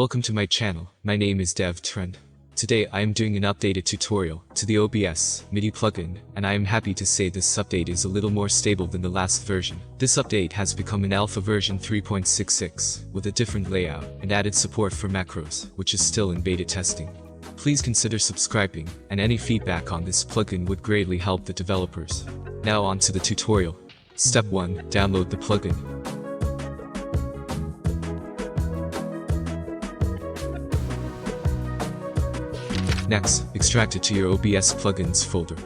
Welcome to my channel. My name is Dev Trend. Today I am doing an updated tutorial to the OBS Midi plugin, and I am happy to say this update is a little more stable than the last version. This update has become an alpha version 3.66 with a different layout and added support for macros, which is still in beta testing. Please consider subscribing, and any feedback on this plugin would greatly help the developers. Now on to the tutorial. Step 1. Download the plugin. Next, extract it to your OBS plugins folder.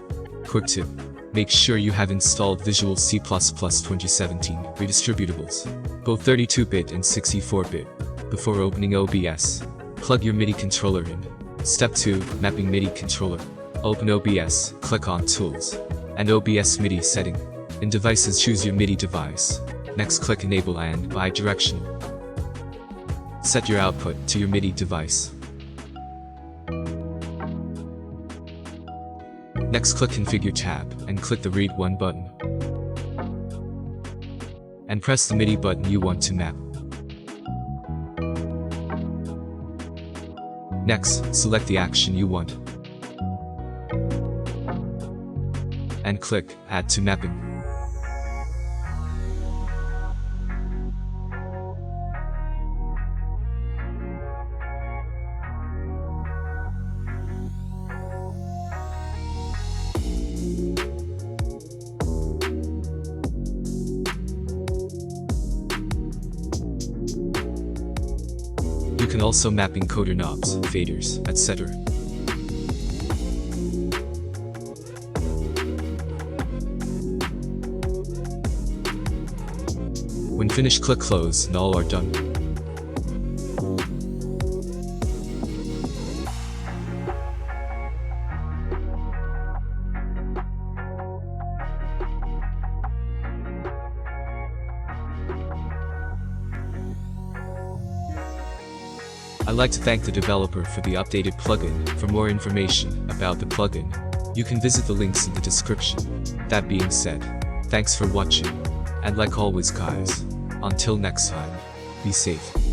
Quick tip: make sure you have installed Visual C++ 2017 redistributables, both 32-bit and 64-bit. Before opening OBS, plug your MIDI controller in. Step 2. Mapping MIDI controller. Open OBS, click on Tools, and OBS Midi setting. In Devices, choose your MIDI device. Next, click Enable and Bidirectional. Set your output to your MIDI device. Next, click Configure tab, and click the Read One button. And press the MIDI button you want to map. Next, select the action you want. And click Add to Mapping. You can also map encoder knobs, faders, etc. When finished, click Close and all are done. I'd like to thank the developer for the updated plugin. For more information about the plugin, you can visit the links in the description. That being said, thanks for watching, and like always guys, until next time, be safe.